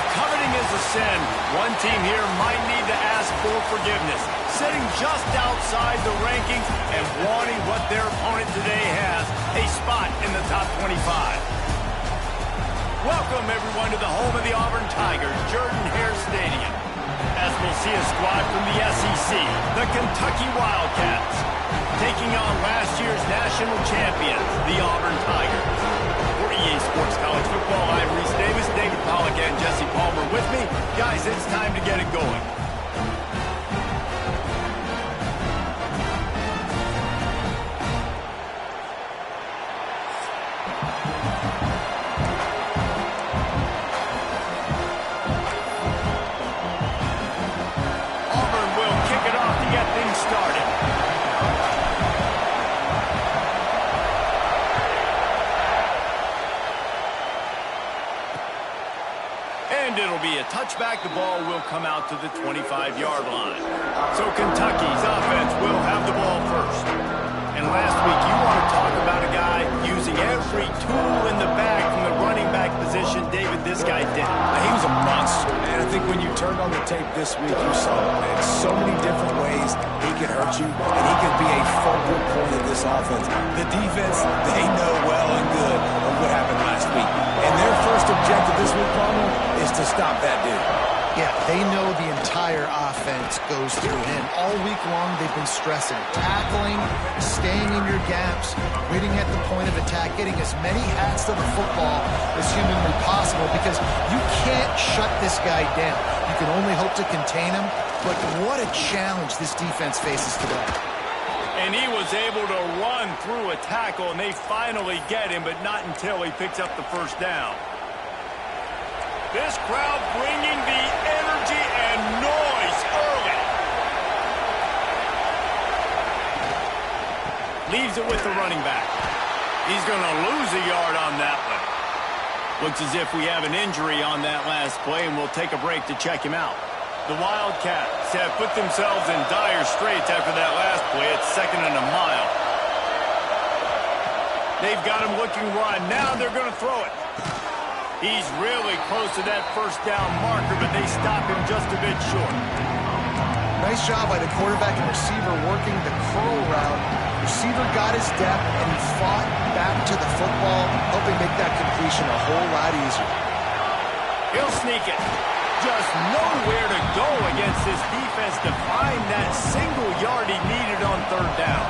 If coveting is a sin, one team here might need to ask for forgiveness, sitting just outside the rankings and wanting what their opponent today has, a spot in the top 25. Welcome, everyone, to the home of the Auburn Tigers, Jordan-Hare Stadium, as we'll see a squad from the SEC, the Kentucky Wildcats, taking on last year's national champions, the Auburn Tigers. For EA Sports College Football, I'm Reese Davis, David Pollack, and Jesse Palmer with me. Guys, it's time to get it going. Auburn will kick it off to get things started. And it'll be a touchback. The ball will come out to the 25-yard line. So Kentucky's offense will have the ball first. And last week, you want to talk about a guy using every tool in the bag from the running back position. David, this guy did. He was a monster, man. I think when you turned on the tape this week, you saw it, man. So many different ways he can hurt you, and he can be a focal point of this offense. The defense, they know well and good of what happened last week. And their first objective this week, Palmer, is to stop that dude. Yeah, they know the entire offense goes through him. All week long, they've been stressing, tackling, staying in your gaps, waiting at the point of attack, getting as many hats to the football as humanly possible because you can't shut this guy down. You can only hope to contain him, but what a challenge this defense faces today. And he was able to run through a tackle, and they finally get him, but not until he picks up the first down. This crowd bringing the energy and noise early. Leaves it with the running back. He's going to lose a yard on that one. Looks as if we have an injury on that last play, and we'll take a break to check him out. The Wildcats have put themselves in dire straits after that last play. It's 2nd and a mile. They've got him looking wide. Now they're going to throw it. He's really close to that first down marker, but they stop him just a bit short. Nice job by the quarterback and receiver working the curl route. Receiver got his depth, and he fought back to the football, helping make that completion a whole lot easier. He'll sneak it. Just nowhere to go against this defense to find that single yard he needed on third down.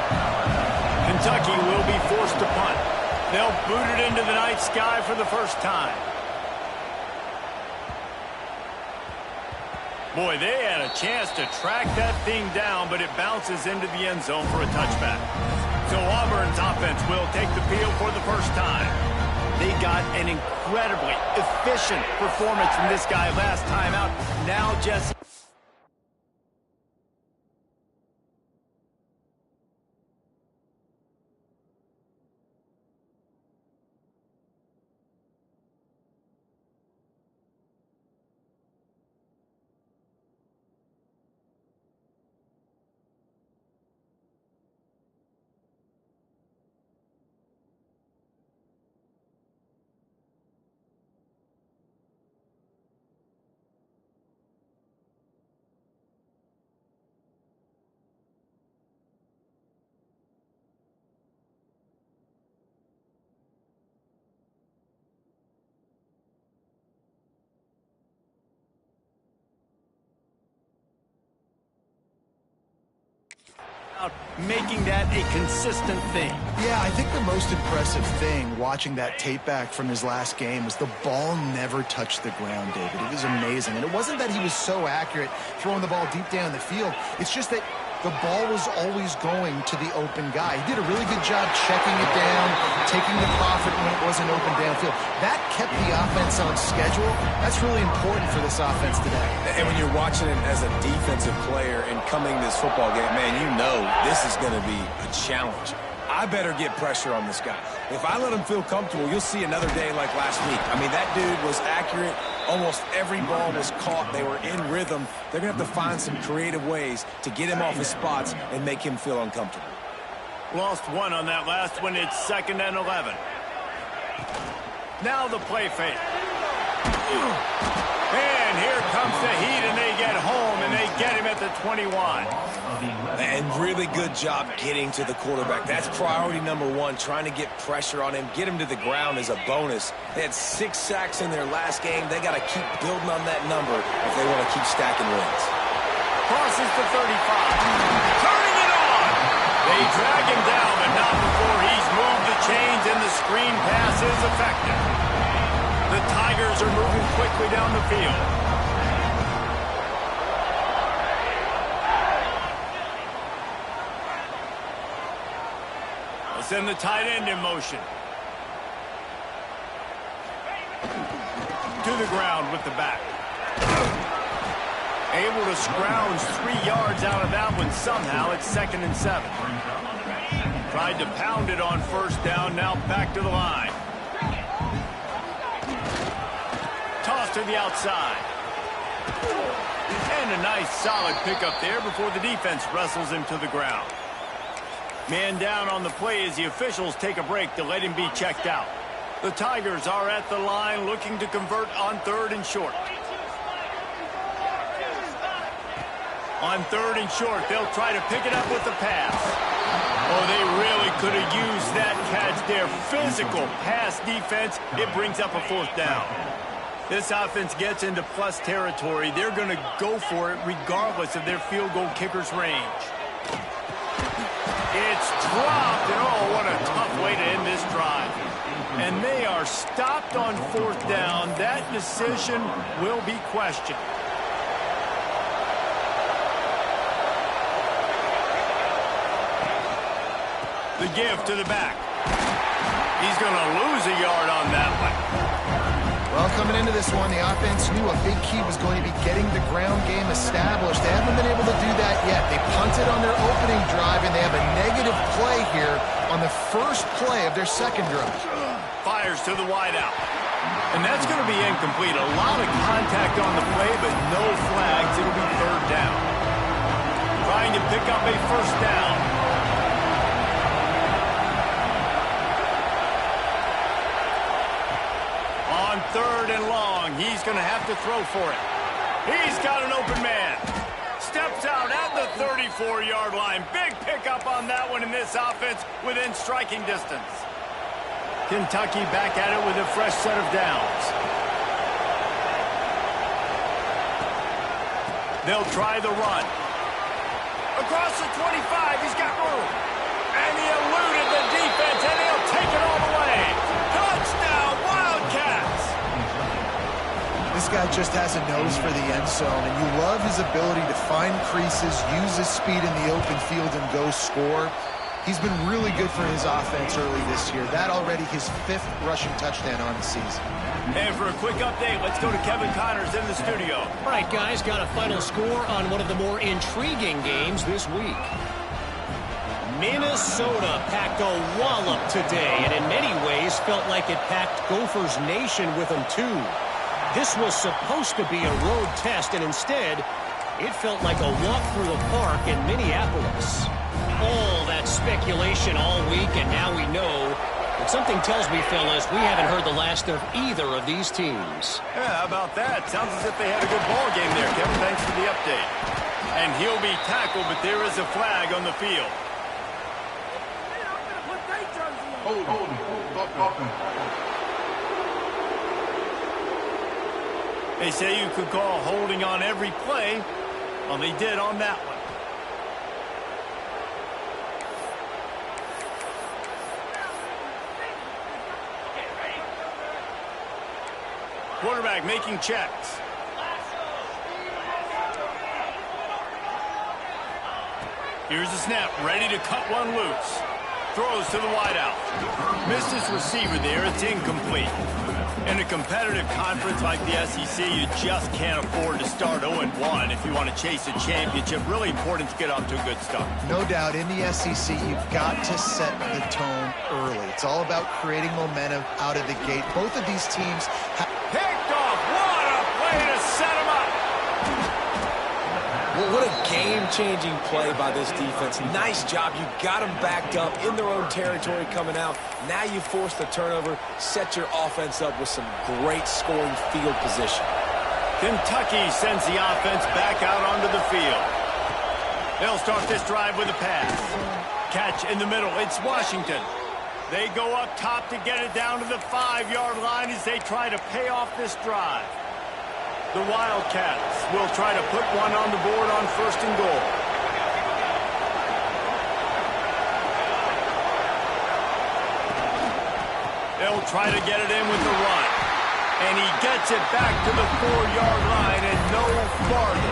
Kentucky will be forced to punt. They'll boot it into the night sky for the first time. Boy, they had a chance to track that thing down, but it bounces into the end zone for a touchback. So Auburn's offense will take the field for the first time. They got an incredibly efficient performance from this guy last time out. Now Jesse. Making that a consistent thing. Yeah, I think the most impressive thing watching that tape back from his last game was the ball never touched the ground, David. It was amazing. And it wasn't that he was so accurate throwing the ball deep down the field. It's just that the ball was always going to the open guy. He did a really good job checking it down, taking the profit when it wasn't open downfield. That kept the offense on schedule. That's really important for this offense today. And when you're watching it as a defensive player and coming this football game, man, you know this is going to be a challenge. I better get pressure on this guy. If I let him feel comfortable, you'll see another day like last week. I mean, that dude was accurate. Almost every ball was caught. They were in rhythm. They're going to have to find some creative ways to get him off his spots and make him feel uncomfortable. Lost one on that last one. It's 2nd and 11. Now the play fake. And here comes the heat, and they get home, and they get him at the 21. And really good job getting to the quarterback. That's priority number one, trying to get pressure on him. Get him to the ground is a bonus. They had 6 sacks in their last game. They got to keep building on that number if they want to keep stacking wins. Crosses the 35. Turning it on. They drag him down, but not before he's moved the chains, and the screen pass is effective. The Tigers are moving quickly down the field. They'll send the tight end in motion. To the ground with the back. Able to scrounge 3 yards out of that one somehow. It's 2nd and 7. Tried to pound it on first down, now back to the line. Toss to the outside. And a nice solid pickup there before the defense wrestles him to the ground. Man down on the play as the officials take a break to let him be checked out. The Tigers are at the line looking to convert on 3rd and short. On 3rd and short, they'll try to pick it up with the pass. Oh, they really could have used that catch there. Physical pass defense. It brings up a 4th down. This offense gets into plus territory. They're going to go for it regardless of their field goal kicker's range. It's dropped, and oh, what a tough way to end this drive. And they are stopped on 4th down. That decision will be questioned. The give to the back. He's going to lose a yard on that one. Well, coming into this one, the offense knew a big key was going to be getting the ground game established. They haven't been able to do that yet. They punted on their opening drive, and they have a negative play here on the first play of their second drive. Fires to the wideout. And that's going to be incomplete. A lot of contact on the play, but no flags. It'll be 3rd down. Trying to pick up a 1st down. On 3rd and long, he's going to have to throw for it. He's got an open man. Steps out at the 34-yard line. Big pickup on that one in this offense within striking distance. Kentucky back at it with a fresh set of downs. They'll try the run. Across the 25, he's got room. And he eluded the defense, and he'll take it all the way. Touchdown, Wildcats! This guy just has a nose for the end zone, and you love his ability to find creases, use his speed in the open field, and go score. He's been really good for his offense early this year. That already his 5th rushing touchdown on the season. And for a quick update, let's go to Kevin Connors in the studio. All right, guys, got a final score on one of the more intriguing games this week. Minnesota packed a wallop today, and in many ways felt like it packed Gophers Nation with them, too. This was supposed to be a road test, and instead, it felt like a walk through the park in Minneapolis. All that speculation all week, and now we know. But something tells me, fellas, we haven't heard the last of either of these teams. Yeah, how about that? Sounds as if they had a good ball game there, Kevin. Thanks for the update. And he'll be tackled, but there is a flag on the field. They say you could call holding on every play. Well, they did on that one. Quarterback making checks. Here's the snap, ready to cut one loose. Throws to the wideout. Missed his receiver there, it's incomplete. In a competitive conference like the SEC, you just can't afford to start 0-1 if you want to chase a championship. Really important to get off to a good start. No doubt, in the SEC, you've got to set the tone early. It's all about creating momentum out of the gate. Both of these teams have... Picked off. What a play to set him up. Well, what a game-changing play by this defense. Nice job. You got them backed up in their own territory coming out. Now you force the turnover, set your offense up with some great scoring field position. Kentucky sends the offense back out onto the field. They'll start this drive with a pass. Catch in the middle. It's Washington. They go up top to get it down to the 5-yard line as they try to pay off this drive. The Wildcats will try to put one on the board on 1st and goal. They'll try to get it in with the run. And he gets it back to the 4-yard line and no farther.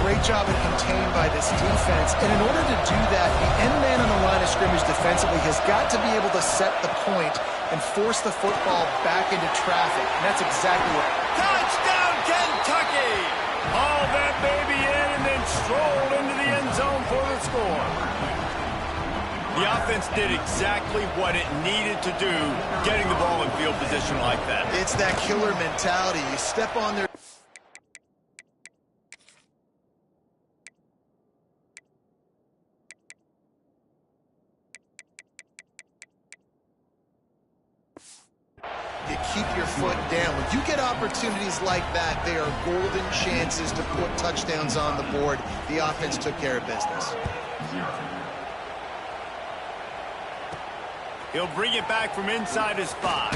Great job at contained by this defense. And in order to do that, the end man on the line of scrimmage defensively has got to be able to set the point and force the football back into traffic. And that's exactly what... Touchdown, Kentucky! Haul that baby in and then strolled into the end zone for the score. The offense did exactly what it needed to do, getting the ball in field position like that. It's that killer mentality. You step on their... You keep your foot down. When you get opportunities like that, they are golden chances to put touchdowns on the board. The offense took care of business. He'll bring it back from inside his 5.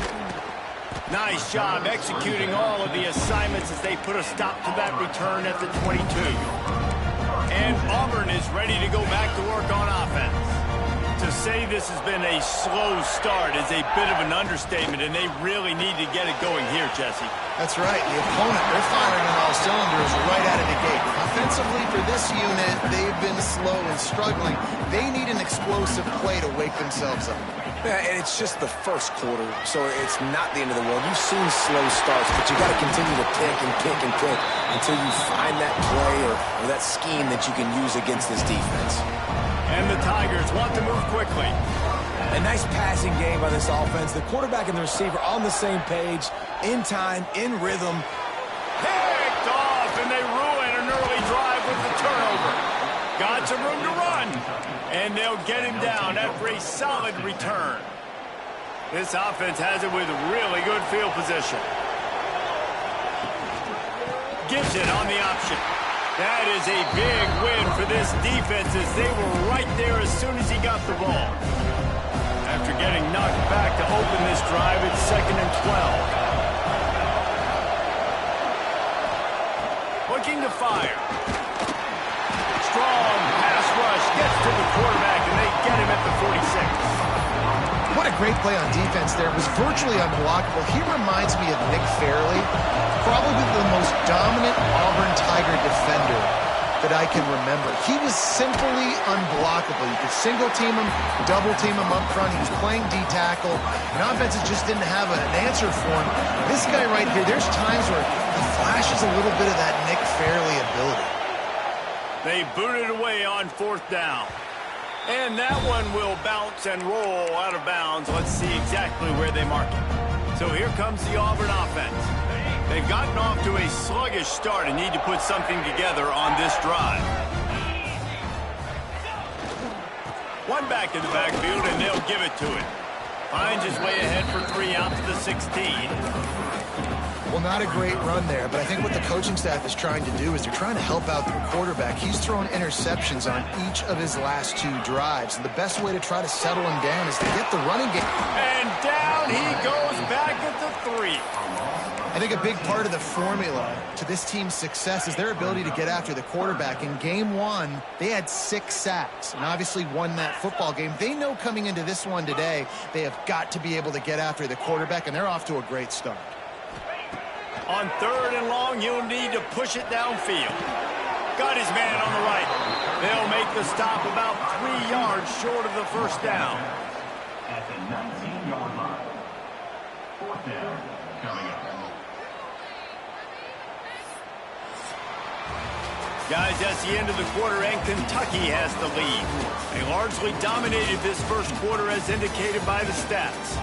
Nice job executing all of the assignments as they put a stop to that return at the 22. And Auburn is ready to go back to work on offense. To say this has been a slow start is a bit of an understatement, and they really need to get it going here, Jesse. That's right. The opponent, they're firing on all cylinders right out of the gate. Offensively, for this unit, they've been slow and struggling. They need an explosive play to wake themselves up. Yeah, and it's just the first quarter, so it's not the end of the world. You've seen slow starts, but you got to continue to pick and pick and pick until you find that play or that scheme that you can use against this defense. And the Tigers want to move quickly. A nice passing game by this offense. The quarterback and the receiver on the same page, in time, in rhythm. Picked off, and they ruin an early drive with the turnover. Got some room to run, and they'll get him down after a solid return. This offense has it with really good field position. Gibson on the option. That is a big win for this defense as they were right there as soon as he got the ball. After getting knocked back to open this drive, it's 2nd and 12. Looking to fire. Strong pass rush gets to the quarterback, and they get him at the 46. What a great play on defense there. It was virtually unblockable. He reminds me of Nick Fairley, probably the most dominant Auburn Tiger defender that I can remember. He was simply unblockable. You could single-team him, double-team him up front. He was playing D-tackle, and offenses just didn't have an answer for him. This guy right here, there's times where he flashes a little bit of that Nick Fairley ability. They boot it away on 4th down. And that one will bounce and roll out of bounds. Let's see exactly where they mark it. So here comes the Auburn offense. They've gotten off to a sluggish start and need to put something together on this drive. One back in the backfield, and they'll give it to him. Finds his way ahead for 3 out to the 16. Well, not a great run there, but I think what the coaching staff is trying to do is they're trying to help out their quarterback. He's thrown interceptions on each of his last 2 drives, and the best way to try to settle him down is to get the running game. And down he goes back at the 3. I think a big part of the formula to this team's success is their ability to get after the quarterback. In game 1, they had 6 sacks and obviously won that football game. They know coming into this one today, they have got to be able to get after the quarterback, and they're off to a great start. On 3rd and long, he'll need to push it downfield. Got his man on the right. They'll make the stop about 3 yards short of the 1st down. At the 19-yard line. 4th down coming up. Guys, that's the end of the quarter, and Kentucky has the lead. They largely dominated this first quarter as indicated by the stats.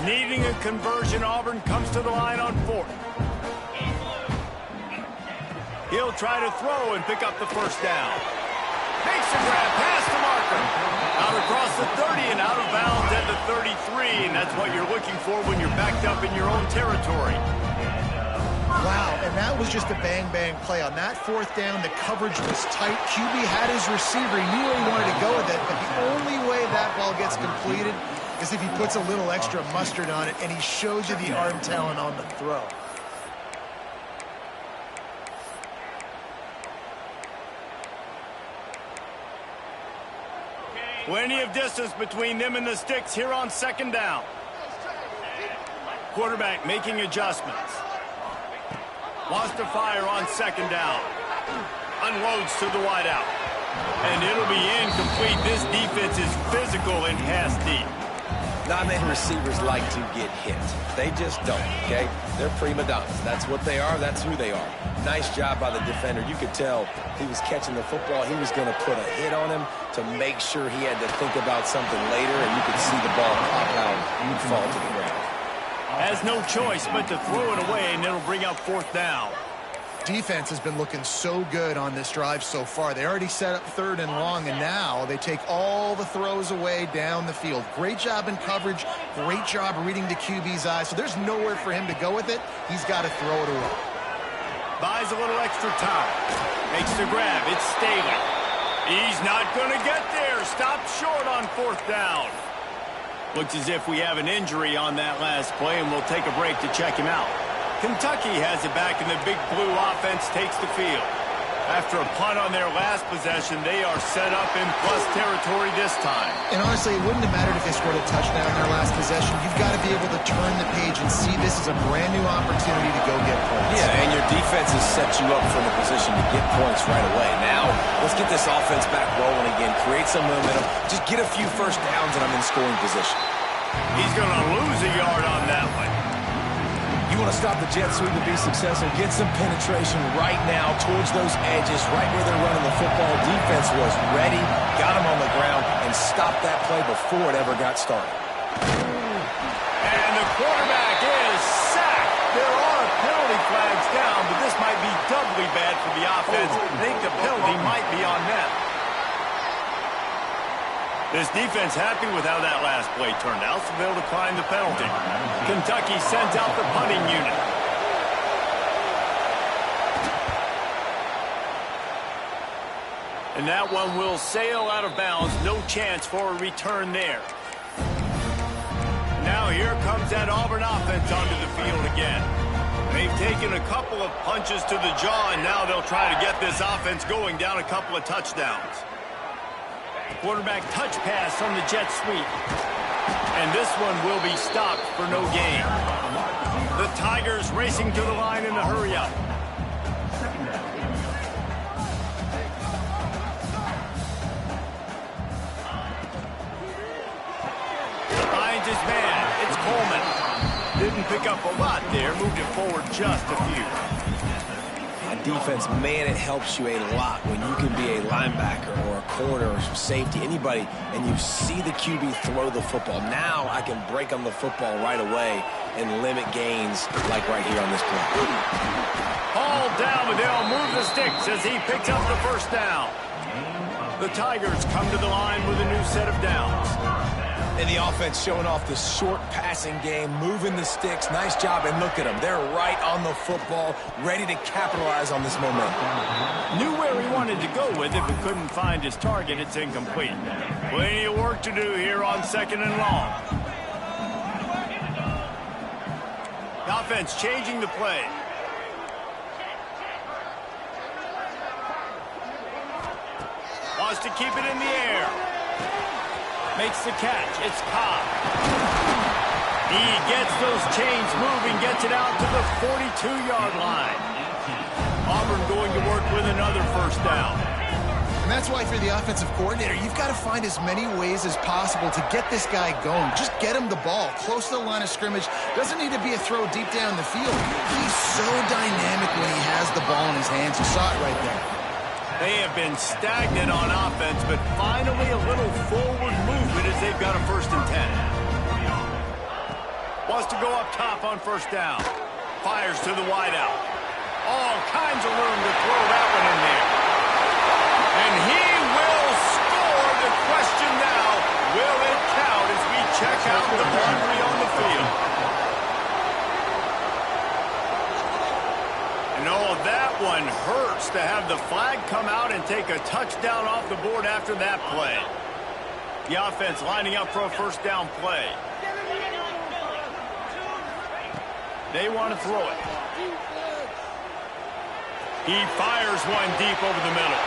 Needing a conversion, Auburn comes to the line on 4th. He'll try to throw and pick up the first down. Makes a grab past the marker. Out across the 30 and out of bounds at the 33, and that's what you're looking for when you're backed up in your own territory. Wow, and that was just a bang-bang play. On that 4th down, the coverage was tight. QB had his receiver. He knew where he wanted to go with it, but the only way that ball gets completed is if he puts a little extra mustard on it, and he shows you the arm talent on the throw. Plenty of distance between them and the sticks here on 2nd down. Quarterback making adjustments. Wants to fire on 2nd down. Unloads to the wideout. And it'll be incomplete. This defense is physical and pass deep. Not many receivers like to get hit. They just don't, okay? They're prima donnas. That's what they are. That's who they are. Nice job by the defender. You could tell he was catching the football. He was going to put a hit on him to make sure he had to think about something later, and you could see the ball pop out and fall to the ground. Has no choice but to throw it away, and it'll bring up 4th down. Defense has been looking so good on this drive so far. They already set up 3rd and long, and now they take all the throws away down the field. Great job in coverage. Great job reading the QB's eyes. So there's nowhere for him to go with it. He's got to throw it away. Buys a little extra time. Makes the grab. It's Staley. He's not going to get there. Stopped short on 4th down. Looks as if we have an injury on that last play, and we'll take a break to check him out. Kentucky has it back, and the Big Blue offense takes the field. After a punt on their last possession, they are set up in plus territory this time. And honestly, it wouldn't have mattered if they scored a touchdown in their last possession. You've got to be able to turn the page and see this as a brand new opportunity to go get points. Yeah, and your defense has set you up for the position to get points right away. Now, let's get this offense back rolling again, create some momentum, just get a few first downs, and I'm in scoring position. He's going to lose a yard on that one. You want to stop the jet sweep to be successful, get some penetration right now towards those edges, right where they're running the football. Defense was ready, got him on the ground, and stopped that play before it ever got started. And the quarterback is sacked. There are penalty flags down, but this might be doubly bad for the offense. I think the penalty might be on them. This defense happy with how that last play turned out, so they'll decline the penalty. Kentucky sends out the punting unit. And that one will sail out of bounds. No chance for a return there. Now here comes that Auburn offense onto the field again. They've taken a couple of punches to the jaw, and now they'll try to get this offense going down a couple of touchdowns. Quarterback touch pass on the jet sweep. And this one will be stopped for no gain. The Tigers racing to the line in a hurry-up. Finds his man. It's Coleman. Didn't pick up a lot there. Moved it forward just a few. Defense, man, it helps you a lot when you can be a linebacker or a corner or safety, anybody, and you see the QB throw the football. Now I can break on the football right away and limit gains like right here on this play. Hauled down, but they'll move the sticks as he picks up the first down. The Tigers come to the line with a new set of downs. And the offense showing off the short passing game, moving the sticks. Nice job, and look at them. They're right on the football, ready to capitalize on this momentum. Knew where he wanted to go with it, but couldn't find his target. It's incomplete. Plenty of work to do here on 2nd and long. The offense changing the play. Wants to keep it in the air. Makes the catch. It's Cobb. He gets those chains moving, gets it out to the 42-yard line. Auburn going to work with another first down. And that's why for the offensive coordinator, you've got to find as many ways as possible to get this guy going. Just get him the ball close to the line of scrimmage. Doesn't need to be a throw deep down the field. He's so dynamic when he has the ball in his hands. You saw it right there. They have been stagnant on offense, but finally a little forward movement as they've got a 1st and 10. wants to go up top on first down. Fires to the wideout. All kinds of room to throw that one in there. And he will score. The question now, will it count as we check out the laundry on the field? And oh, that one hurts to have the flag come out and take a touchdown off the board after that play. The offense lining up for a first down play. They want to throw it. He fires one deep over the middle.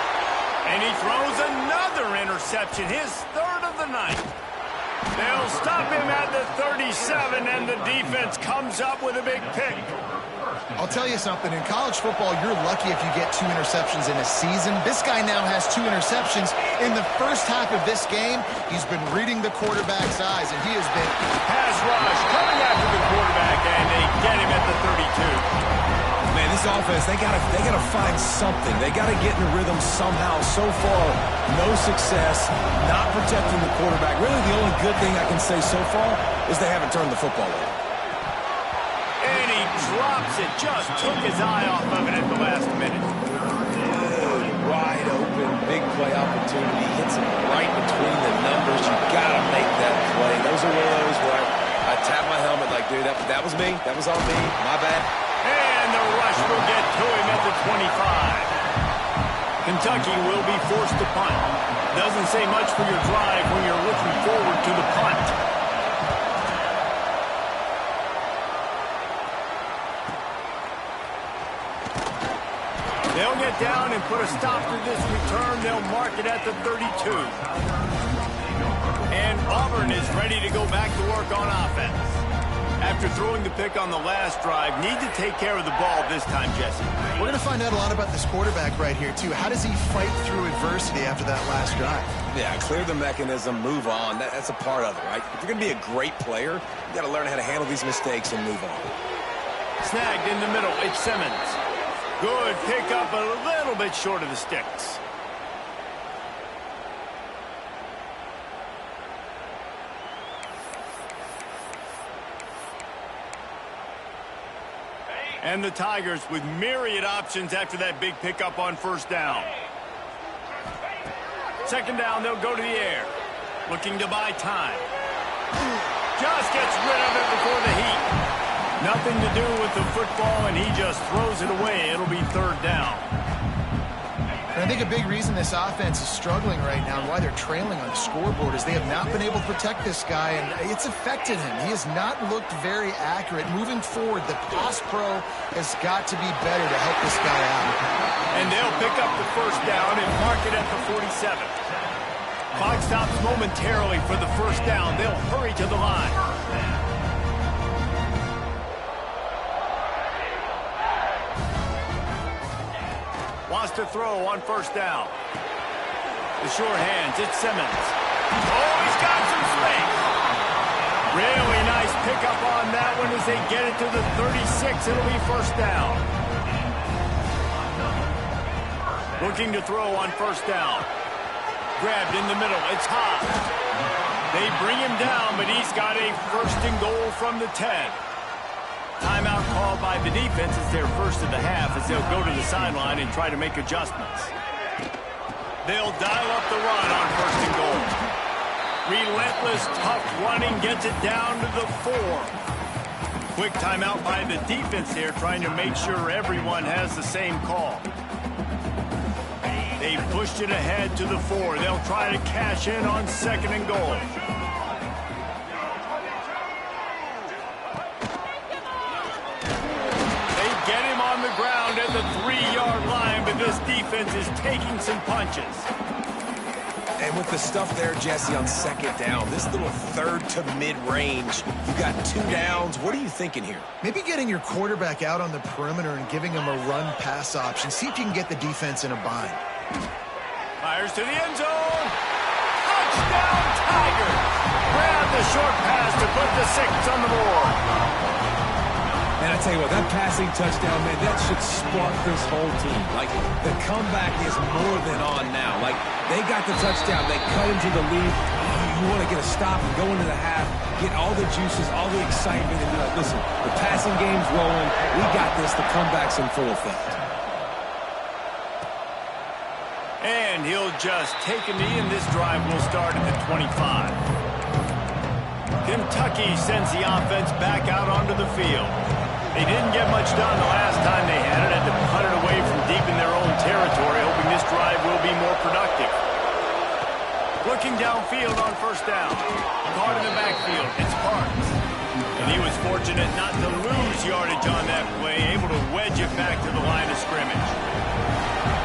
And he throws another interception, his third of the night. They'll stop him at the 37, and the defense comes up with a big pick. I'll tell you something. In college football, you're lucky if you get 2 interceptions in a season. This guy now has 2 interceptions. In the first half of this game, he's been reading the quarterback's eyes, and he has been... Pass rush coming after the quarterback, and they get him at the 32. Man, this offense, they gotta find something. They gotta get in the rhythm somehow. So far, no success, not protecting the quarterback. Really, the only good thing I can say so far is they haven't turned the football over. And he drops it, just took his eye off of it at the last minute. Good, wide open, big play opportunity. Hits him right between the numbers. You gotta make that play. Those are one of those where I tap my helmet like, dude, that was me. That was on me. My bad. And the rush will get to him at the 25. Kentucky will be forced to punt. Doesn't say much for your drive when you're looking forward to the punt. They'll get down and put a stop to this return. They'll mark it at the 32. And Auburn is ready to go back to work on offense. After throwing the pick on the last drive, need to take care of the ball this time, Jesse. We're going to find out a lot about this quarterback right here, too. How does he fight through adversity after that last drive? Yeah, clear the mechanism, move on. That's a part of it, right? If you're going to be a great player, you got to learn how to handle these mistakes and move on. Snagged in the middle, it's Simmons. Good pick up, a little bit short of the sticks. And the Tigers with myriad options after that big pickup on first down. Second down, they'll go to the air. Looking to buy time. Just gets rid of it before the heat. Nothing to do with the football, and he just throws it away. It'll be third down. And I think a big reason this offense is struggling right now and why they're trailing on the scoreboard is they have not been able to protect this guy, and it's affected him. He has not looked very accurate. Moving forward, the pass pro has got to be better to help this guy out. And they'll pick up the first down and mark it at the 47. Clock stops momentarily for the first down. They'll hurry to the line. Wants to throw on first down. The short hands, it's Simmons. Oh, he's got some space. Really nice pickup on that one as they get it to the 36. It'll be first down. Looking to throw on first down. Grabbed in the middle, it's Haas. They bring him down, but he's got a first and goal from the 10. Timeout called by the defense. It's their first of the half as they'll go to the sideline and try to make adjustments. They'll dial up the run on first and goal. Relentless, tough running gets it down to the 4. Quick timeout by the defense here, trying to make sure everyone has the same call. They pushed it ahead to the 4. They'll try to cash in on second and goal. Get him on the ground at the 3-yard line, but this defense is taking some punches. And with the stuff there, Jesse, on second down, this little third to mid-range, you got 2 downs. What are you thinking here? Maybe getting your quarterback out on the perimeter and giving him a run-pass option. See if you can get the defense in a bind. Fires to the end zone. Touchdown, Tigers. Grab the short pass to put the 6 on the board. And I tell you what, that passing touchdown, man, that should spark this whole team. Like, the comeback is more than on now. Like, they got the touchdown. They cut into the lead. You you want to get a stop and go into the half, get all the juices, all the excitement, and be like, listen, the passing game's rolling. We got this. The comeback's in full effect. And he'll just take a knee, and this drive will start at the 25. Kentucky sends the offense back out onto the field. They didn't get much done the last time they had it. Had to punt it away from deep in their own territory, hoping this drive will be more productive. Looking downfield on first down. Caught in the backfield. It's Parks. And he was fortunate not to lose yardage on that play, able to wedge it back to the line of scrimmage.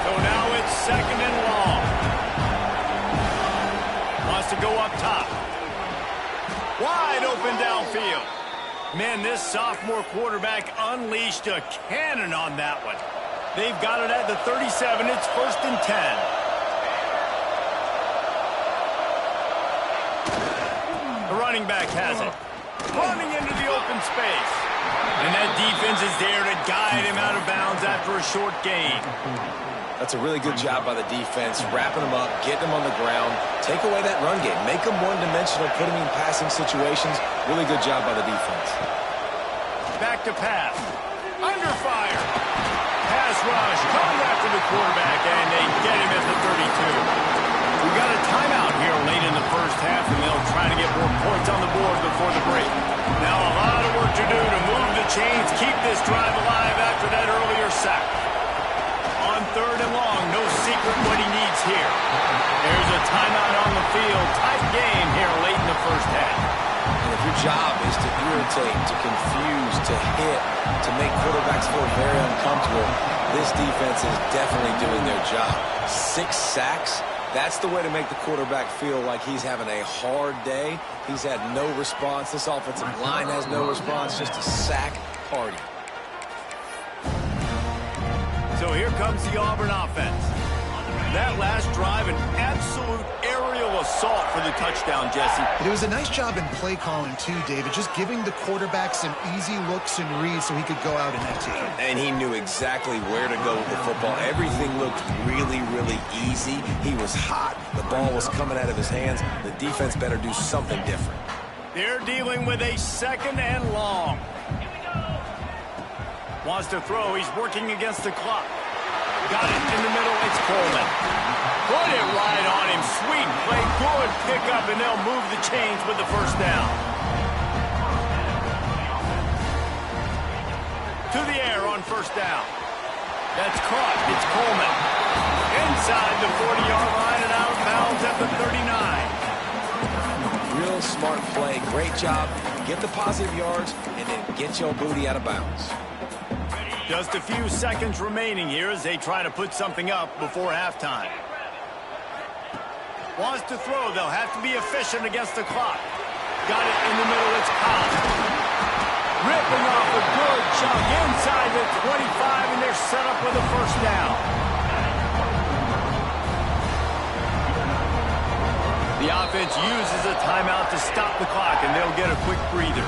So now it's second and long. Wants to go up top. Wide open downfield. Man, this sophomore quarterback unleashed a cannon on that one. They've got it at the 37. It's first and 10. The running back has it. Running into the open space. And that defense is there to guide him out of bounds after a short gain. That's a really good job by the defense, wrapping them up, getting them on the ground, take away that run game, make them one-dimensional, put them in passing situations. Really good job by the defense. Back to pass. Under fire. Pass rush. Coming after the quarterback, and they get him at the 32. We got a timeout here late in the first half, and they'll try to get more points on the board before the break. Now a lot of work to do to move the chains, keep this drive alive after that earlier sack. On third and long, no secret what he needs here. There's a timeout on the field. Tight game here late in the first half. And if your job is to irritate, to confuse, to hit, to make quarterbacks feel very uncomfortable, this defense is definitely doing their job. 6 sacks, that's the way to make the quarterback feel like he's having a hard day. He's had no response. This offensive line has no response, just a sack party. So here comes the Auburn offense. That last drive, an absolute aerial assault for the touchdown, Jesse. It was a nice job in play calling, too, David, just giving the quarterback some easy looks and reads so he could go out and execute. And he knew exactly where to go with the football. Everything looked really, really easy. He was hot. The ball was coming out of his hands. The defense better do something different. They're dealing with a second and long. Wants to throw. He's working against the clock. Got it in the middle. It's Coleman. Put it right on him. Sweet play. Good pickup, and they'll move the chains with the first down. To the air on first down. That's caught. It's Coleman. Inside the 40-yard line and out of bounds at the 39. Real smart play. Great job. Get the positive yards, and then get your booty out of bounds. Just a few seconds remaining here as they try to put something up before halftime. Wants to throw. They'll have to be efficient against the clock. Got it in the middle. It's Cobb. Ripping off a good chunk inside the 25, and they're set up with a first down. The offense uses a timeout to stop the clock, and they'll get a quick breather.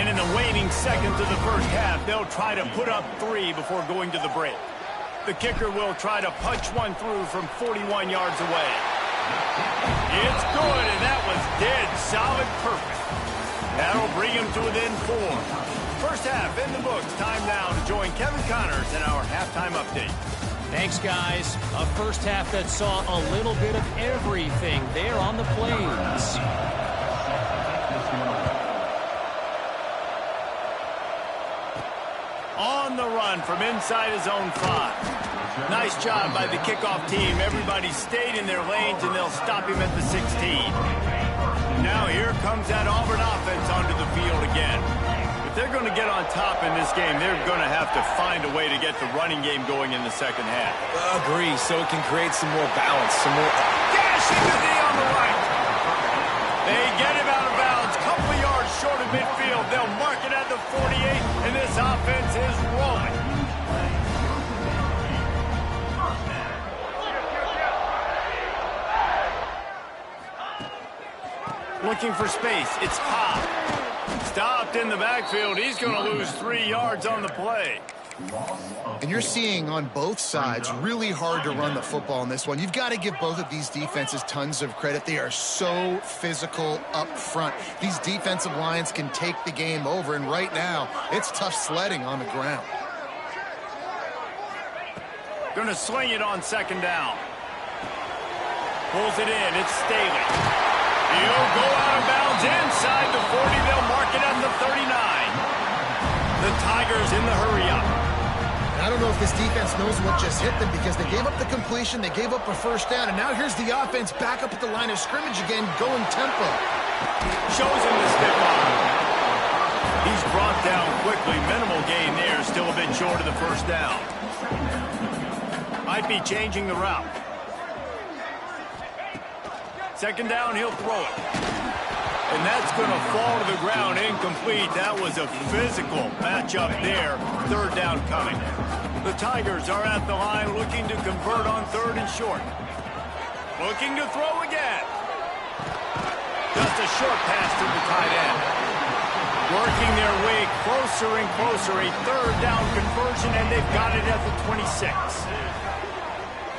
And in the waning seconds of the first half, they'll try to put up 3 before going to the break. The kicker will try to punch one through from 41 yards away. It's good, and that was dead solid perfect. That'll bring him to within 4. First half in the books. Time now to join Kevin Connors in our halftime update. Thanks, guys. A first half that saw a little bit of everything there on the Plains. On the run from inside his own 5. Nice job by the kickoff team. Everybody stayed in their lanes, and they'll stop him at the 16. Now here comes that Auburn offense onto the field again. If they're going to get on top in this game, they're going to have to find a way to get the running game going in the second half. Agree, so it can create some more balance, some more... Dashing the knee on the right. They get him out of bounds. Couple yards short of midfield. They'll mark it at the 48, and this offense is rolling. Looking for space. It's Cobb. Stopped in the backfield. He's going to lose 3 yards on the play. And you're seeing on both sides really hard to run the football in this one. You've got to give both of these defenses tons of credit. They are so physical up front. These defensive lines can take the game over, and right now it's tough sledding on the ground. Going to sling it on second down. Pulls it in. It's Staley. He'll go out of bounds inside the 40. They'll mark it at the 39. The Tigers in the hurry-up. I don't know if this defense knows what just hit them because they gave up the completion, they gave up a first down, and now here's the offense back up at the line of scrimmage again, going tempo. Shows him the stiff arm. He's brought down quickly. Minimal gain there, still a bit short of the first down. Might be changing the route. Second down, he'll throw it. And that's going to fall to the ground incomplete. That was a physical matchup there. Third down coming. The Tigers are at the line looking to convert on third and short. Looking to throw again. Just a short pass to the tight end. Working their way closer and closer. A third down conversion, and they've got it at the 26.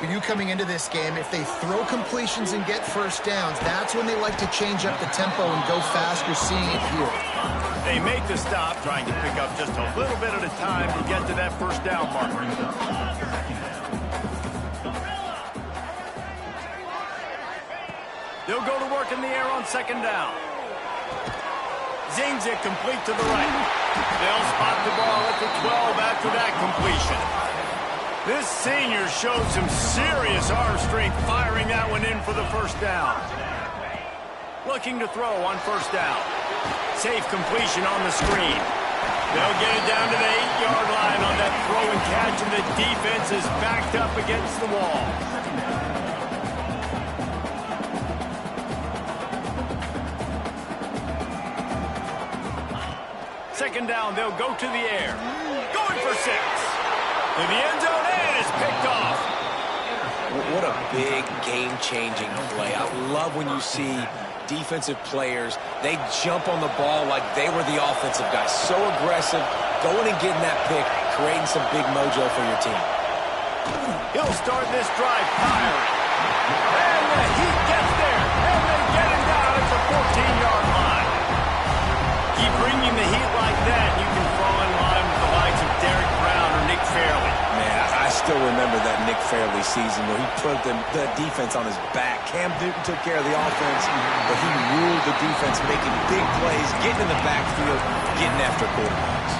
For you coming into this game, if they throw completions and get first downs, that's when they like to change up the tempo and go fast. You're seeing it here. They make the stop, trying to pick up just a little bit at a time to get to that first down marker. They'll go to work in the air on second down. Zings it complete to the right. They'll spot the ball at the 12 after that completion. This senior showed some serious arm strength firing that one in for the first down. Looking to throw on first down. Safe completion on the screen. They'll get it down to the 8-yard line on that throw and catch, and the defense is backed up against the wall. Second down, they'll go to the air. Going for 6. To the end zone, and it's picked off. What a big game-changing play. I love when you see defensive players, they jump on the ball like they were the offensive guys. So aggressive, going and getting that pick, creating some big mojo for your team. He'll start this drive firing. And the Heat gets there, and they get him down at the 14-yard line. Keep bringing the heat like that, you can fall in line with the likes of Derek Brown or Nick Fairley. Man, I still remember that Nick Fairley season where he put the defense on his back. Cam Newton took care of the offense, but he ruled the defense, making big plays, getting in the backfield, getting after quarterbacks.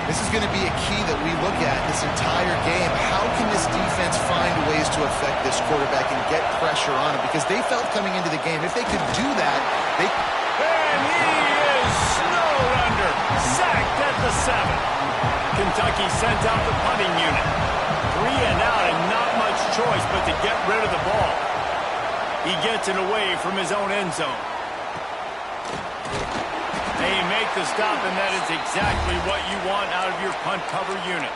This is going to be a key that we look at this entire game. How can this defense find ways to affect this quarterback and get pressure on him? Because they felt coming into the game, if they could do that, they... And he is snowed under, sacked at the 7. Kentucky sent out the punting unit. 3 and out and not much choice but to get rid of the ball. He gets it away from his own end zone. They make the stop, and that is exactly what you want out of your punt cover unit.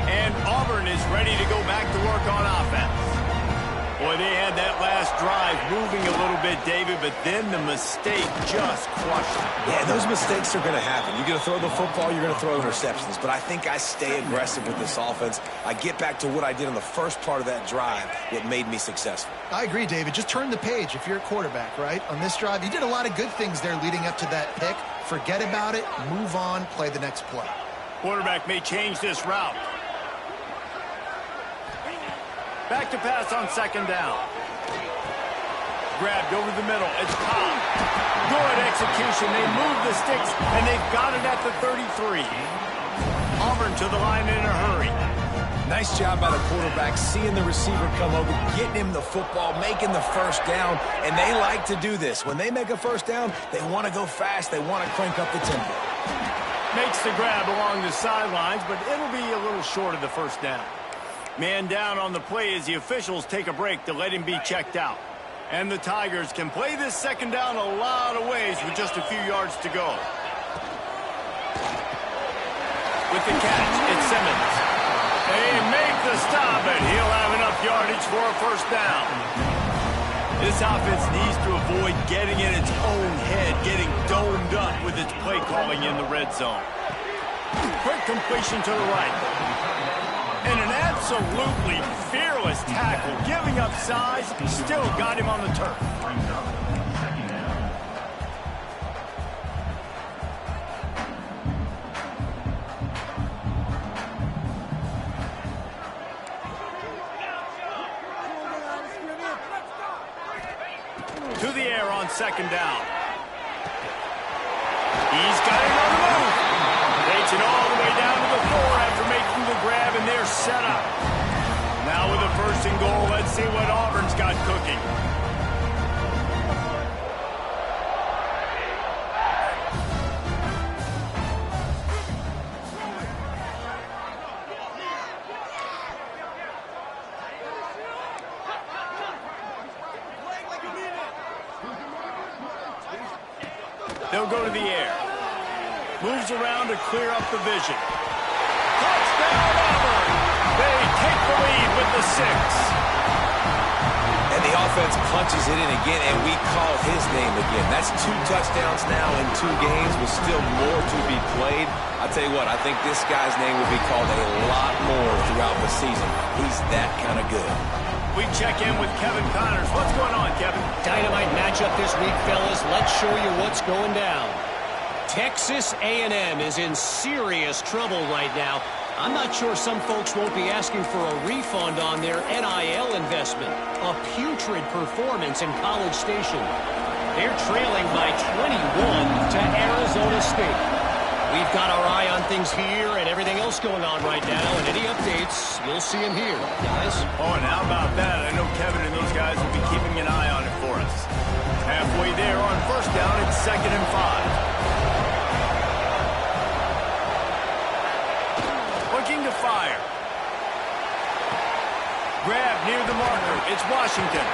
And Auburn is ready to go back to work on offense. Boy, they had that last drive moving a little bit, David, but then the mistake just crushed them. Yeah, those mistakes are going to happen. You're going to throw the football, you're going to throw interceptions. But I think I stay aggressive with this offense. I get back to what I did in the first part of that drive, what made me successful. I agree, David. Just turn the page if you're a quarterback, right? On this drive, you did a lot of good things there leading up to that pick. Forget about it, move on, play the next play. Quarterback may change this route. Back to pass on second down. Grabbed over the middle. It's Cobb. Good execution. They move the sticks, and they've got it at the 33. Auburn to the line in a hurry. Nice job by the quarterback, seeing the receiver come over, getting him the football, making the first down, and they like to do this. When they make a first down, they want to go fast. They want to crank up the tempo. Makes the grab along the sidelines, but it'll be a little short of the first down. Man down on the play as the officials take a break to let him be checked out. And the Tigers can play this second down a lot of ways with just a few yards to go. With the catch, it's Simmons. They make the stop, and he'll have enough yardage for a first down. This offense needs to avoid getting in its own head, getting domed up with its play calling in the red zone. Quick completion to the right. And an absolutely fearless tackle, giving up size, still got him on the turf. Brings up second down. To the air on second down. He's got it on the move. Takes it all the way down to the 4 after making the grab, and they're set up. Now with a 1st and goal, let's see what Auburn's got cooking. They'll go to the air. Moves around to clear up the vision. Touchdown, Auburn! They take the lead with the 6. And the offense punches it in again, and we call his name again. That's 2 touchdowns now in 2 games with still more to be played. I'll tell you what, I think this guy's name will be called a lot more throughout the season. He's that kind of good. We check in with Kevin Connors. What's going on, Kevin? Dynamite matchup this week, fellas. Let's show you what's going down. Texas A&M is in serious trouble right now. I'm not sure some folks won't be asking for a refund on their NIL investment. A putrid performance in College Station. They're trailing by 21 to Arizona State. We've got our eye on things here and everything else going on right now, and any updates, you'll see them here, guys. Oh, and how about that? I know Kevin and those guys will be keeping an eye on it for us. Halfway there on 1st down, it's 2nd and 5. Looking to fire. Grab near the marker. It's Washington.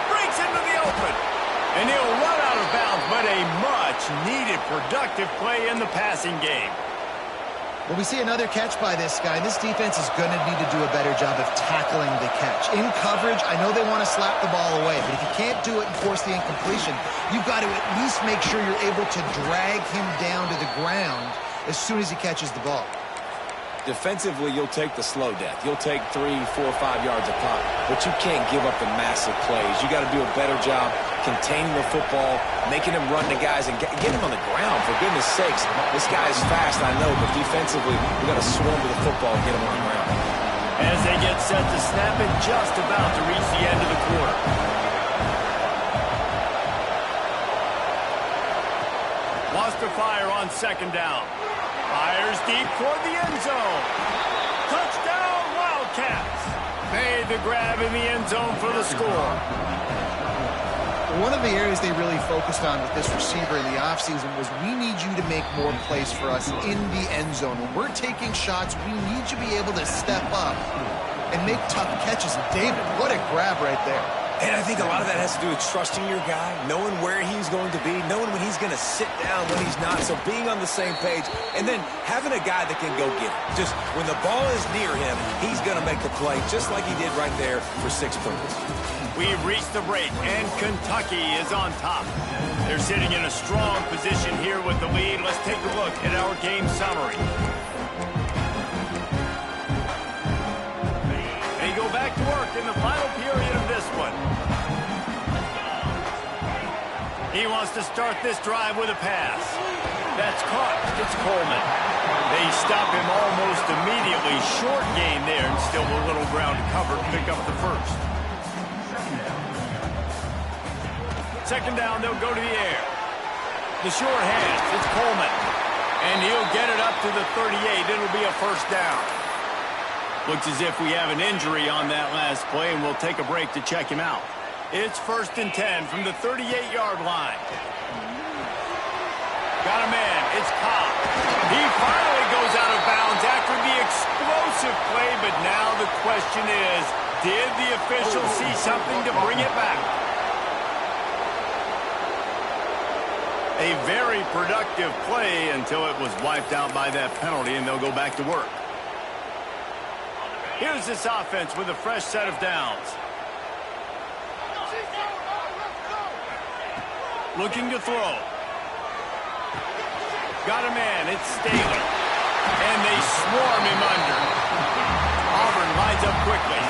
Breaks into the open. And he'll run out of bounds, but a much-needed productive play in the passing game. Well, we see another catch by this guy. This defense is going to need to do a better job of tackling the catch. In coverage, I know they want to slap the ball away, but if you can't do it and force the incompletion, you've got to at least make sure you're able to drag him down to the ground as soon as he catches the ball. Defensively, you'll take the slow death. You'll take 3, 4, 5 yards a pop, but you can't give up the massive plays. You got to do a better job containing the football, making him run to guys, and get him on the ground. For goodness sakes, this guy is fast, I know, but defensively, we got to swarm to the football and get him on the ground. As they get set to snap it, just about to reach the end of the quarter. Wants to fire on 2nd down. Fires deep toward the end zone. Touchdown, Wildcats. Made the grab in the end zone for the score. One of the areas they really focused on with this receiver in the offseason was we need you to make more plays for us in the end zone. When we're taking shots, we need you to be able to step up and make tough catches. And David, what a grab right there. And I think a lot of that has to do with trusting your guy, knowing where he's going to be, knowing when he's going to sit down, when he's not. So being on the same page, and then having a guy that can go get it. Just when the ball is near him, he's going to make the play, just like he did right there for 6 points. We've reached the break, and Kentucky is on top. They're sitting in a strong position here with the lead. Let's take a look at our game summary. They go back to work in the final period of this one. He wants to start this drive with a pass. That's caught. It's Coleman. They stop him almost immediately. Short gain there, and still a little ground to cover to pick up the 1st. 2nd down, they'll go to the air. The short hands, it's Coleman. And he'll get it up to the 38. It'll be a 1st down. Looks as if we have an injury on that last play, and we'll take a break to check him out. It's 1st and 10 from the 38-yard line. Got a man. It's Cobb. He finally goes out of bounds after the explosive play, but now the question is, did the official see something to bring it back? A very productive play until it was wiped out by that penalty, and they'll go back to work. Here's this offense with a fresh set of downs. Looking to throw. Got a man. It's Staley. And they swarm him under. Auburn lines up quickly.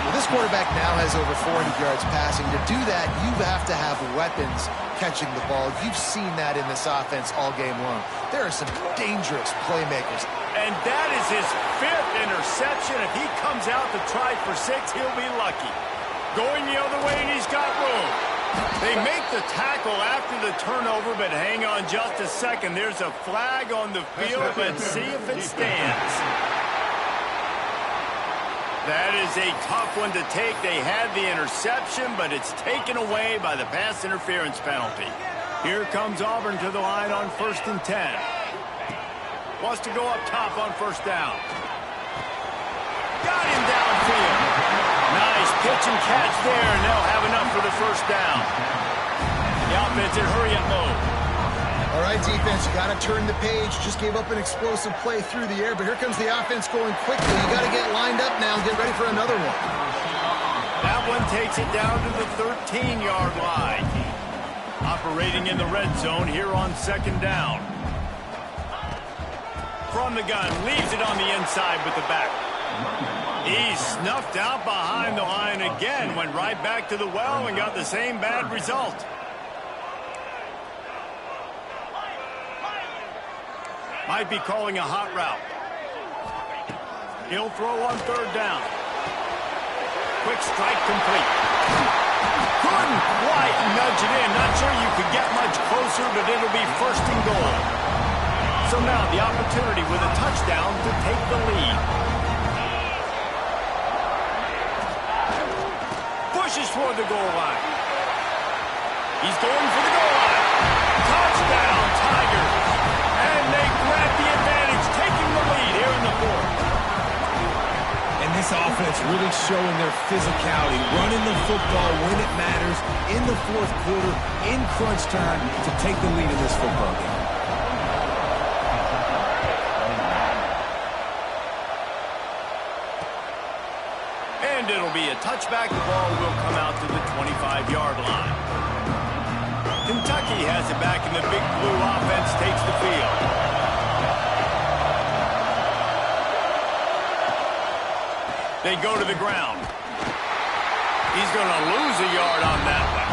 Well, this quarterback now has over 400 yards passing. To do that, you have to have weapons catching the ball. You've seen that in this offense all game long. There are some dangerous playmakers. And that is his 5th interception. If he comes out to try for 6, he'll be lucky. Going the other way, and he's got room. They make the tackle after the turnover, but hang on just a second. There's a flag on the field. Let's see if it stands. That is a tough one to take. They had the interception, but it's taken away by the pass interference penalty. Here comes Auburn to the line on 1st and 10. Wants to go up top on 1st down. Got him downfield. Nice pitch and catch there, and they'll have enough for the 1st down. The offense in hurry-up mode. All right, defense, you got to turn the page. Just gave up an explosive play through the air, but here comes the offense going quickly. You got to get lined up now and get ready for another one. That one takes it down to the 13-yard line. Operating in the red zone here on 2nd down. From the gun, leaves it on the inside with the back. He's snuffed out behind the line again, went right back to the well and got the same bad result. Might be calling a hot route. He'll throw on 3rd down. Quick strike complete. Couldn't quite nudge it in. Not sure you could get much closer, but it'll be 1st and goal. So now the opportunity with a touchdown to take the lead. Pushes toward the goal line. He's going for the goal line. Touchdown, Tigers. And they grab the advantage, taking the lead here in the 4th. And this offense really showing their physicality, running the football when it matters in the 4th quarter, in crunch time, to take the lead in this football game. And it'll be a touchback. The ball will come out to the 25-yard line. Kentucky has it back, and the Big Blue offense takes the field. They go to the ground. He's going to lose a yard on that one.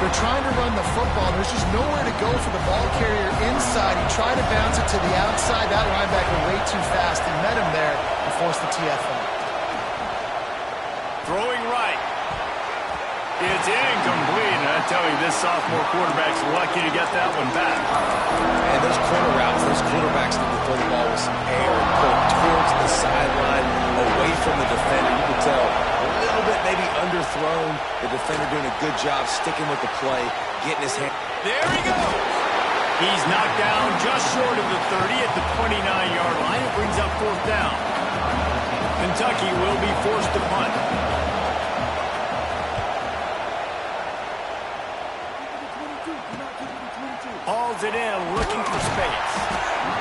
They're trying to run the football. There's just nowhere to go for the ball carrier inside. He tried to bounce it to the outside. That linebacker way too fast. He met him there and forced the TFL. Throwing right. It's incomplete. And I tell you, this sophomore quarterback's lucky to get that one back. And those corner routes, those quarterbacks need to throw the ball with some air and pull towards the sideline, away from the defender. You can tell a little bit maybe underthrown. The defender doing a good job sticking with the play, getting his hand. There he goes. He's knocked down just short of the 30 at the 29-yard line. It brings up 4th down. Kentucky will be forced to punt. Hauls it in, looking for space.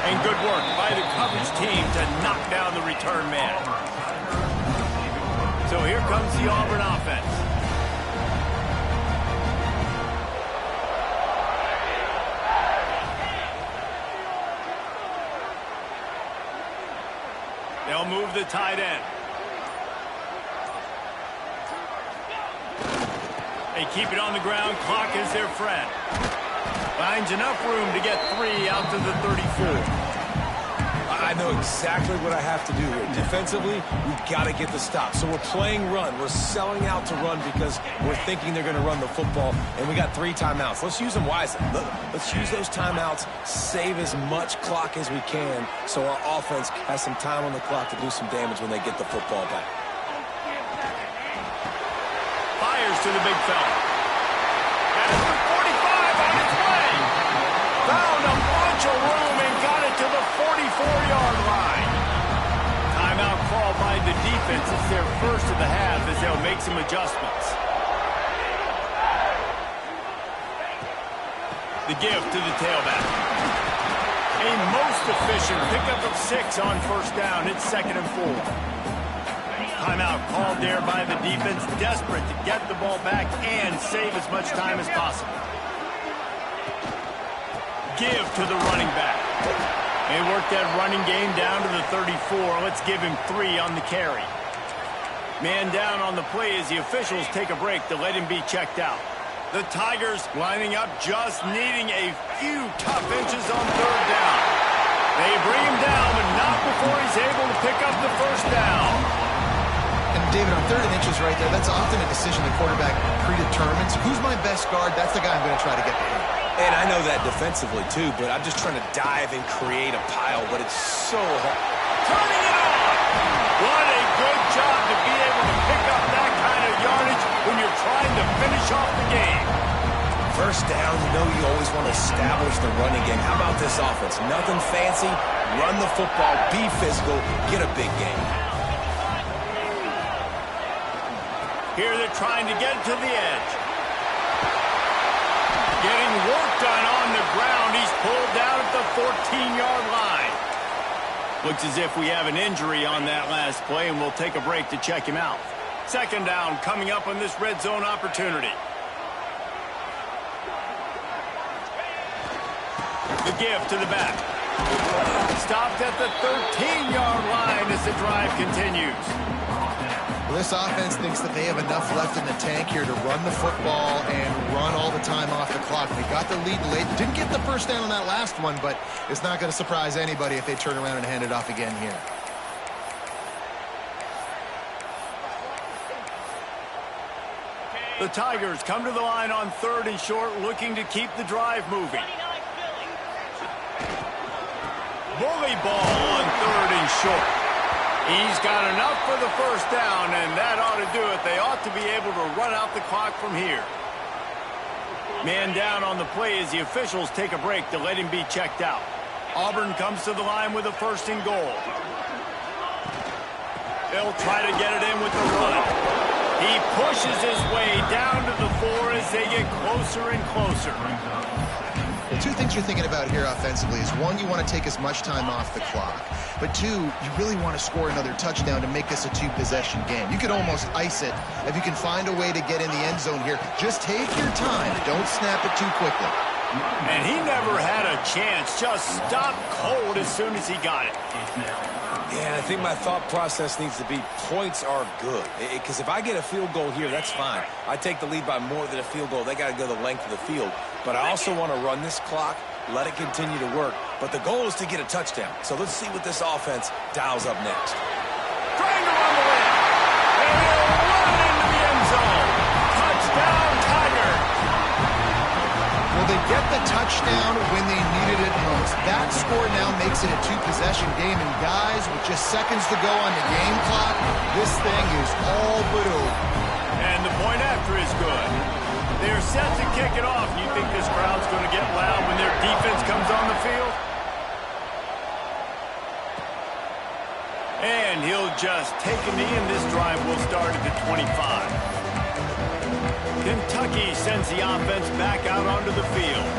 And good work by the coverage team to knock down the return man. So here comes the Auburn offense. They'll move the tight end. They keep it on the ground. Clock is their friend. Finds enough room to get 3 out to the 34. I know exactly what I have to do here. Defensively, we've got to get the stop. So we're playing run. We're selling out to run because we're thinking they're going to run the football, and we got 3 timeouts. Let's use them wisely. Let's use those timeouts, save as much clock as we can so our offense has some time on the clock to do some damage when they get the football back. Fires to the big fella. That's the 45 on its way. Found a bunch of room and got it to the 44-yard line. Timeout called by the defense. It's their first of the half as they'll make some adjustments. The give to the tailback. A most efficient pickup of 6 on 1st down. It's 2nd and 4. Timeout called there by the defense, desperate to get the ball back and save as much time as possible. Give to the running back. They work that running game down to the 34. Let's give him 3 on the carry. Man down on the play as the officials take a break to let him be checked out. The Tigers lining up, just needing a few tough inches on 3rd down. They bring him down, but not before he's able to pick up the 1st down. And David, on 3rd and inches right there, that's often a decision the quarterback predetermines. Who's my best guard? That's the guy I'm going to try to get behind. And I know that defensively, too, but I'm just trying to dive and create a pile, but it's so hard. Turning it on! What a good job to be able to pick up that kind of yardage when you're trying to finish off the game. 1st down, you know you always want to establish the running game. How about this offense? Nothing fancy. Run the football, be physical, get a big game. Here they're trying to get to the edge. Getting work done on the ground. He's pulled down at the 14-yard line. Looks as if we have an injury on that last play, and we'll take a break to check him out. 2nd down coming up on this red zone opportunity. The give to the back. Stopped at the 13-yard line as the drive continues. Well, this offense thinks that they have enough left in the tank here to run the football and run all the time off the clock. They got the lead late. Didn't get the 1st down on that last one, but it's not going to surprise anybody if they turn around and hand it off again here. The Tigers come to the line on 3rd and short, looking to keep the drive moving. Bully ball on 3rd and short. He's got enough for the 1st down, and that ought to do it. They ought to be able to run out the clock from here. Man down on the play as the officials take a break to let him be checked out. Auburn comes to the line with a 1st and goal. They'll try to get it in with the run. He pushes his way down to the 4 as they get closer and closer. Well, 2 things you're thinking about here offensively is, 1, you want to take as much time off the clock. But 2, you really want to score another touchdown to make this a 2-possession game. You could almost ice it if you can find a way to get in the end zone here. Just take your time. Don't snap it too quickly. And he never had a chance. Just stopped cold as soon as he got it. Yeah, I think my thought process needs to be points are good. Because if I get a field goal here, that's fine. I take the lead by more than a field goal. They got to go the length of the field. But I also want to run this clock, let it continue to work. But the goal is to get a touchdown. So let's see what this offense dials up next. Trying to run the way. And he'll run into the end zone. Touchdown, Tiger. Well, they get the touchdown when they needed it most. That score now makes it a 2-possession game. And guys, with just seconds to go on the game clock, this thing is all but over. And the point after is good. They're set to kick it off. You think this crowd's going to get loud when their defense comes on the field? And he'll just take a knee, and this drive will start at the 25. Kentucky sends the offense back out onto the field.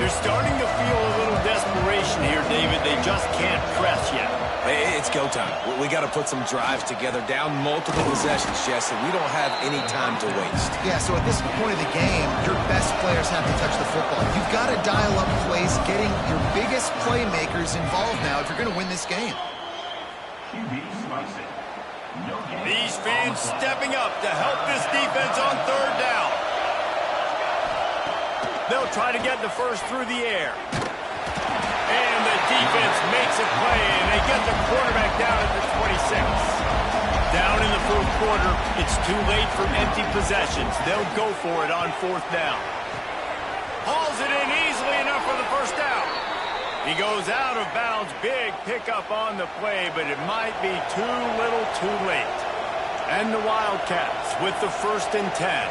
They're starting to feel a little desperation here, David. They just can't press yet. It's go time. We got to put some drives together, down multiple possessions, Jesse. We don't have any time to waste. Yeah, so at this point of the game, your best players have to touch the football. You've got to dial up plays, getting your biggest playmakers involved now if you're going to win this game. These fans stepping up to help this defense on 3rd down. They'll try to get the 1st through the air. And the defense makes a play, and they get the quarterback down at the 26. Down in the 4th quarter, it's too late for empty possessions. They'll go for it on 4th down. Hauls it in easily enough for the 1st down. He goes out of bounds. Big pickup on the play, but it might be too little too late. And the Wildcats with the 1st and 10.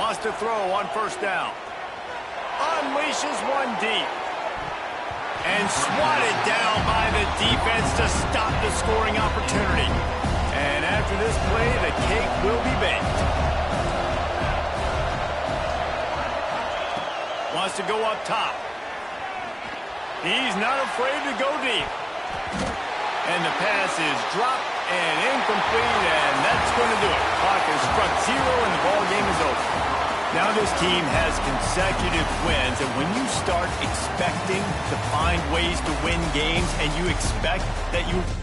Wants to throw on 1st down. Unleashes one deep. And swatted down by the defense to stop the scoring opportunity. And after this play, the cake will be baked. Wants to go up top. He's not afraid to go deep. And the pass is dropped and incomplete, and that's going to do it. Clock has struck 0, and the ball game is over. Now this team has consecutive wins, and when you start expecting to find ways to win games and you expect that you